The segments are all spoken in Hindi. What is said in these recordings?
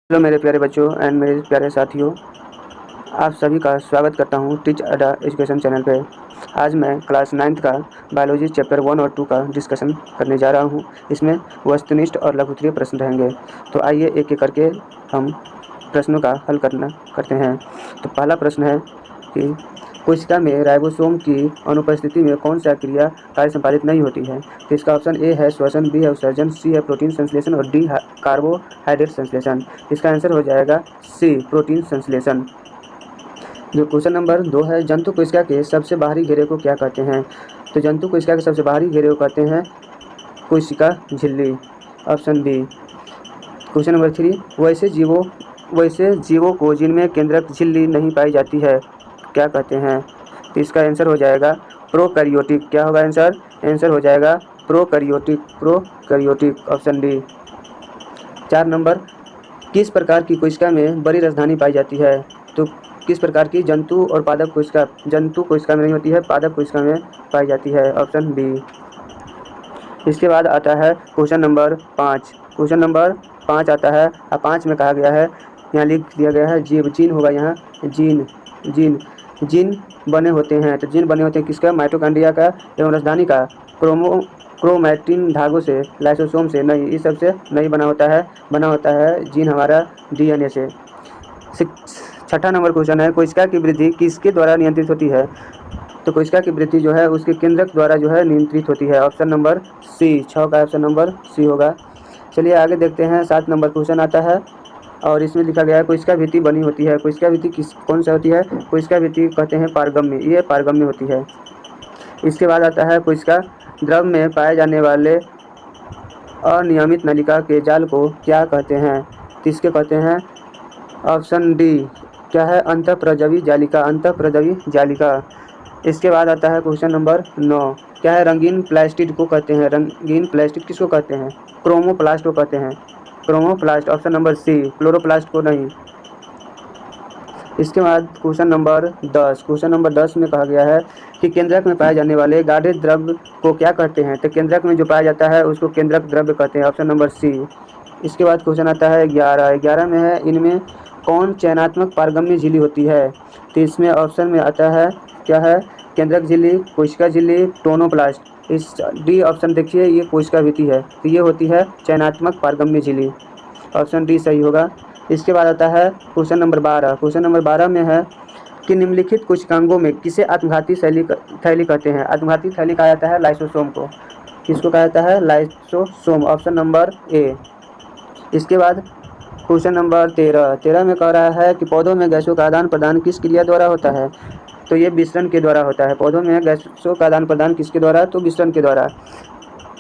हेलो मेरे प्यारे बच्चों एंड मेरे प्यारे साथियों, आप सभी का स्वागत करता हूँ टीच अड्डा एजुकेशन चैनल पे। आज मैं क्लास 9th का बायोलॉजी चैप्टर 1 और 2 का डिस्कशन करने जा रहा हूँ। इसमें वस्तुनिष्ठ और लघुत्तरीय प्रश्न रहेंगे। तो आइए एक एक करके हम प्रश्नों का हल करते हैं। तो पहला प्रश्न है कि कोशिका में राइबोसोम की अनुपस्थिति में कौन सा क्रिया कार्य संपादित नहीं होती है। तो इसका ऑप्शन ए है श्वसन, बी है उत्सर्जन, सी है प्रोटीन संश्लेषण और डी है कार्बोहाइड्रेट संश्लेषण। इसका आंसर हो जाएगा सी, प्रोटीन संश्लेषण। जो क्वेश्चन नंबर 2 है, जंतु कोशिका के सबसे बाहरी घेरे को क्या कहते हैं। तो जंतु कोशिका के सबसे बाहरी घेरे को कहते हैं कोशिका झिल्ली, ऑप्शन बी। क्वेश्चन नंबर 3, वैसे जीवों को जिनमें केंद्रक झिल्ली नहीं पाई जाती है क्या कहते हैं। तो इसका आंसर हो जाएगा प्रोकैरियोटिक। क्या होगा आंसर? आंसर हो जाएगा प्रोकैरियोटिक, ऑप्शन डी। 4 नंबर, किस प्रकार की कोशिका में बड़ी राजधानी पाई जाती है। तो किस प्रकार की जंतु और पादप कोशिका, जंतु कोशिका में नहीं होती है, पादप कोशिका में पाई जाती है, ऑप्शन बी। इसके बाद आता है क्वेश्चन नंबर 5। क्वेश्चन नंबर 5 आता है, और 5 में कहा गया है, यहाँ लिख दिया गया है जीव, जीन होगा यहाँ, जीन बने होते हैं। तो जीन बने होते हैं किसका? माइटोकॉन्ड्रिया का एवं राजधानी का क्रोमैटिन धागों से, लाइसोसोम से नहीं, इस सब से नहीं बना होता है जीन हमारा डीएनए से। 6ठा नंबर क्वेश्चन है, कोशिका की वृद्धि किसके द्वारा नियंत्रित होती है। तो कोशिका की वृद्धि जो है उसके केंद्रक द्वारा जो है नियंत्रित होती है, ऑप्शन नंबर सी। 6 का ऑप्शन नंबर सी होगा। चलिए आगे देखते हैं। 7 नंबर क्वेश्चन आता है और इसमें लिखा गया है कोशिका भित्ति बनी होती है। कोशिका भित्ति कौन सा होती है? कोशिका भित्ति कहते हैं पारगम्य, ये पारगम्य होती है। इसके बाद आता है कोशिका द्रव में पाए जाने वाले अनियमित नलिका के जाल को क्या कहते हैं। तो इसके कहते हैं ऑप्शन डी, क्या है? अंतःप्रजवी जालिका, अंतःप्रजवी जालिका। इसके बाद आता है क्वेश्चन नंबर 9, क्या है? रंगीन प्लास्टिड को कहते हैं। रंगीन प्लास्टिड किसको कहते हैं? क्रोमोप्लास्ट को कहते हैं, chromoplast, option number C, chloroplast को नहीं। इसके बाद क्वेश्चन नंबर 10। क्वेश्चन नंबर 10 में कहा गया है कि केंद्रक में पाए जाने वाले गाढ़े द्रव्य को क्या कहते हैं। तो केंद्रक में जो पाया जाता है उसको केंद्रक द्रव्य कहते हैं, ऑप्शन नंबर सी। इसके बाद क्वेश्चन आता है 11 में है, इनमें कौन चयनात्मक पारगम्य झिल्ली होती है। तो इसमें ऑप्शन में आता है, क्या है? केंद्रक झिल्ली, कोशिका झिल्ली, टोनोप्लास्ट। इस डी ऑप्शन देखिए, ये कोशिका भित्ति है, तो ये होती है चयनात्मक पारगम्य झिल्ली, ऑप्शन डी सही होगा। इसके बाद आता है क्वेश्चन नंबर 12। क्वेश्चन नंबर 12 में है कि निम्नलिखित कोशिकांगों में किसे आत्मघाती थैली कहते हैं। आत्मघाती थैली कहा जाता है लाइसोसोम को। किसको कहा जाता है? Lysosome, option number A. इसके बाद क्वेश्चन नंबर 13 में कह रहा है कि पौधों में गैसों का आदान प्रदान किस क्रिया द्वारा होता है। तो ये विसरण के द्वारा होता है। पौधों में गैसों का आदान प्रदान किसके द्वारा? तो विसरण के द्वारा,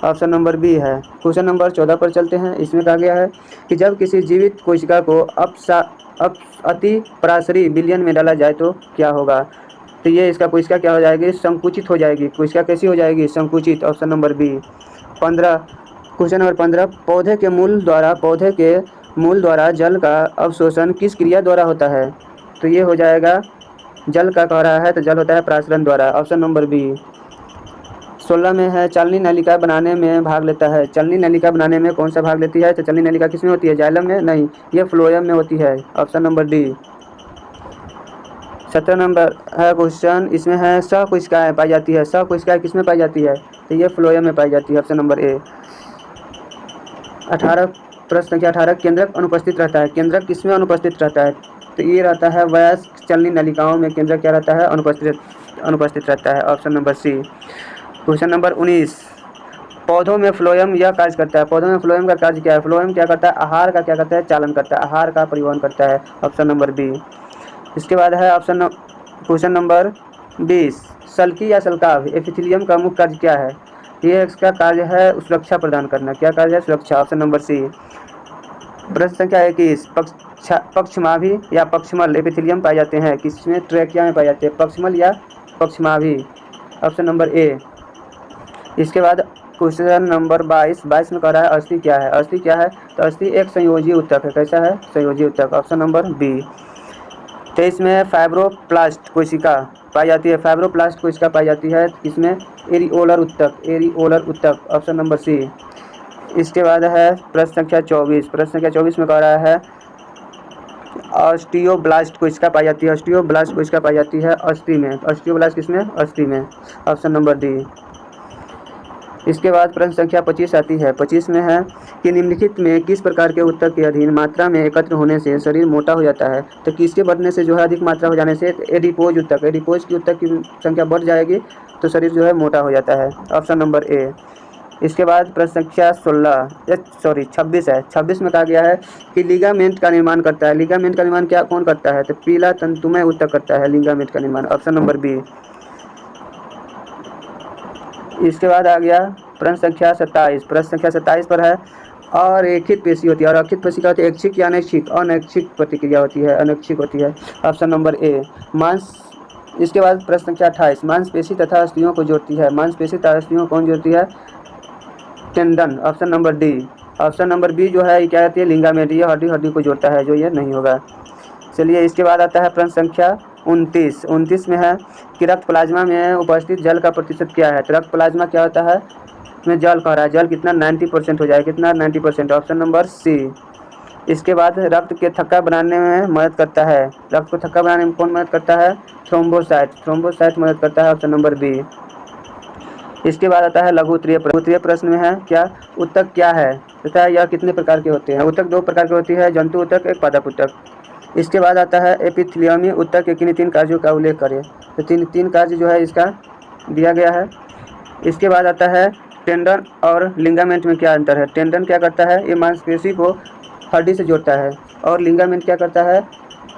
ऑप्शन नंबर बी है। क्वेश्चन नंबर 14 पर चलते हैं। इसमें कहा गया है कि जब किसी जीवित कोशिका को अति पराशरी विलयन में डाला जाए तो क्या होगा। तो ये इसका कोशिका क्या हो जाएगी? संकुचित हो जाएगी। कोशिका कैसी हो जाएगी? संकुचित, option number B. 15, question number 15, पौधे के मूल द्वारा जल का अवशोषण किस क्रिया द्वारा होता है। तो ये हो जाएगा जल का कह रहा है, तो जल होता है प्रासरण द्वारा, ऑप्शन नंबर बी। 16 में है, चलनी नलिका बनाने में भाग लेता है। चलनी नलिका बनाने में कौन सा भाग लेती है। तो चलनी नलिका किस में होती है? जाइलम में नहीं, ये फ्लोएम में होती है, ऑप्शन नंबर डी। 17 नंबर है क्वेश्चन, इसमें है सहकोशिकाएं पाई जाती है। सहकोशिकाएं किस में पाई जाती है। तो ये फ्लोएम में पाई जाती है, ऑप्शन नंबर ए। 18, प्रश्न संख्या 18, केंद्रक अनुपस्थित रहता है। केंद्रक किस में अनुपस्थित रहता है। तो ये रहता है वयस्क चलनी नलिकाओं में केंद्रक क्या रहता है? अनुपस्थित रहता है, option number C. Question number 19, पौधों में फ्लोएम यह कार्य करता है। पौधों में फ्लोएम का कार्य क्या है? फ्लोएम क्या करता है? आहार का क्या करता है? चालन करता है, आहार का परिवहन करता है, ऑप्शन नंबर बी। इसके बाद है क्वेश्चन नंबर 20, सल्की या सल्काभ एपिथेलियम का मुख्य कार्य क्या है। ये इसका कार्य है सुरक्षा प्रदान करना। क्या कार्य है? सुरक्षा, ऑप्शन नंबर सी। प्रश्न संख्या 21, पक्षमाभी या पक्षमल एपिथेलियम पाए जाते हैं। किसमें? ट्रैकिया में पाए जाते हैं, पक्षमल या पक्षमाभी, ऑप्शन नंबर ए। इसके बाद क्वेश्चन नंबर 22 में कह रहा है अस्थि क्या है। अस्थि क्या है? तो अस्थि एक संयोजी ऊतक है। कैसा है? संयोजी ऊतक, ऑप्शन नंबर बी। 23 में फाइब्रोप्लास्ट कोशिका पाई जाती है। फाइब्रोप्लास्ट कोशिका पाई जाती है किसमें? एरिओलर ऊतक, ऑप्शन नंबर सी। इसके बाद है प्रश्न संख्या 24। प्रश्न संख्या 24 में कह रहा है ऑस्टियोब्लास्ट कोशिका पाई जाती है, ऑस्टियोब्लास्ट कोशिका पाई जाती है अस्थि में। ऑस्टियोब्लास्ट किसमें? अस्थि में। Option number D. इसके बाद प्रश्न संख्या 25 आती है। 25 में है कि निम्नलिखित में किस प्रकार के ऊतक के अधीन मात्रा में एकत्र होने से शरीर मोटा हो जाता है? तो किसके बढ़ने से जो है अधिक मात्रा हो जाने से? एडिपोज ऊतक, एडिपोज की ऊतक की संख्या बढ़ जाएगी तो शरीर जो है मोटा हो जाता है। Option number A. इसके बाद प्रश्न संख्या 26 है। 26 में कहा गया है कि लिगामेंट का निर्माण करता है। लिगामेंट का निर्माण क्या कौन करता है? तो पीला तंतुमय ऊतक करता है लिगामेंट का निर्माण। Option number B. इसके बाद आ गया प्रश्न संख्या 27। प्रश्न संख्या 27 पर है अरेखित पेशी होती है। और अरेखित पेशी का होती है ऐच्छिक या अनैच्छिक? अनैच्छिक प्रतिक्रिया होती है, अनैच्छिक होती है। Option number A. इसके बाद प्रश्न संख्या 28 मांसपेशी तथा अस्थियों को जोड़ती है। मांसपेशी तथा अस्थियों को कौन जोड़ती है? Tendon. Option number D. Option number B जो है ये क्या रहती है? लिगामेंट। ये हड्डी हड्डी को जोड़ता है, जो ये नहीं होगा। चलिए इसके बाद आता है प्रश्न संख्या 29। 29 में है कि रक्त प्लाज्मा में उपस्थित जल का प्रतिशत क्या है? तो रक्त प्लाज्मा क्या होता है? में जल कह रहा है, जल कितना? 90% हो जाए। कितना? 90%। Option number C. इसके बाद रक्त के थक्का बनाने में मदद करता है। रक्त को थक्का बनाने में कौन मदद करता है? थ्रोम्बोसाइट। थ्रोम्बोसाइट मदद करता है। Option number B. इसके बाद आता है लघु उत्तरीय प्रश्न में है क्या ऊतक क्या है तथा यह कितने प्रकार के होते हैं? ऊतक दो प्रकार की होती है, जंतु ऊतक, एक पादप ऊतक। इसके बाद आता है एपिथेलियमी ऊतक के किन 3 कार्यों का उल्लेख करें? तो तीन कार्य जो है इसका दिया गया है। इसके बाद आता है टेंडन और लिगामेंट में क्या अंतर है? टेंडन क्या करता है? ये मांसपेशी को हड्डी से जोड़ता है। और लिगामेंट क्या करता है?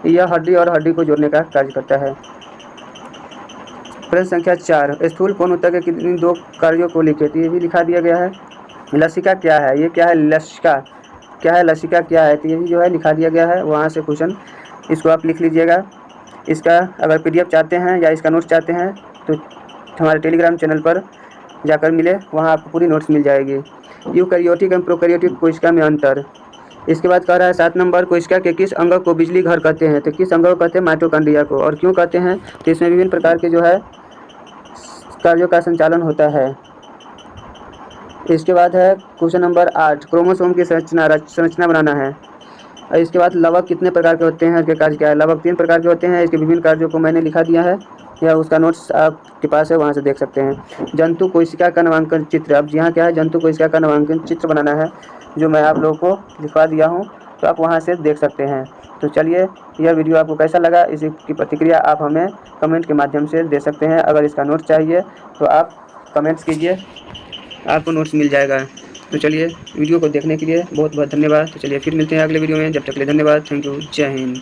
यह हड्डी और हड्डी को जोड़ने का कार्य करता है। प्रश्न संख्या 4 स्थूल कोण ऊतक के किन 2 कार्यों को लिखे? तो ये भी लिखा दिया गया है। लसिका क्या है? ये क्या है? लसिका क्या है? लसिका क्या है? तो ये भी जो है लिखा दिया गया है। वहाँ से क्वेश्चन इसको आप लिख लीजिएगा। इसका अगर PDF चाहते हैं या इसका नोट्स चाहते हैं तो हमारे टेलीग्राम चैनल पर जाकर मिले, वहाँ आपको पूरी नोट्स मिल जाएगी। यूकैरियोटिक एवं प्रोकैरियोटिक कोशिका में अंतर। इसके बाद कह रहा है 7 नंबर कोशिका के किस अंग को बिजली घर कहते हैं? तो किस अंग को कहते हैं? माइटोकॉन्ड्रिया को। और क्यों कहते हैं? तो इसमें विभिन्न प्रकार के जो है कार्यों का संचालन होता है। इसके बाद है क्वेश्चन नंबर 8 क्रोमोसोम की संरचना बनाना है। और इसके बाद लवक कितने प्रकार के होते हैं? इसके कार्य क्या है? लवक 3 प्रकार के होते हैं। इसके विभिन्न कार्यों को मैंने लिखा दिया है या उसका नोट्स आपके पास है, वहाँ से देख सकते हैं। जंतु कोशिका का नामांकन चित्र। अब यहाँ क्या है? जंतु कोशिका का नामांकन चित्र बनाना है, जो मैं आप लोगों को लिखवा दिया हूँ, तो आप वहाँ से देख सकते हैं। तो चलिए यह वीडियो आपको कैसा लगा, इसकी प्रतिक्रिया आप हमें कमेंट के माध्यम से दे सकते हैं। अगर इसका नोट्स चाहिए तो आप कमेंट्स कीजिए, आपको नोट्स मिल जाएगा। तो चलिए वीडियो को देखने के लिए बहुत बहुत धन्यवाद। तो चलिए फिर मिलते हैं अगले वीडियो में। जब तक के लिए धन्यवाद। Thank you. जय हिंद।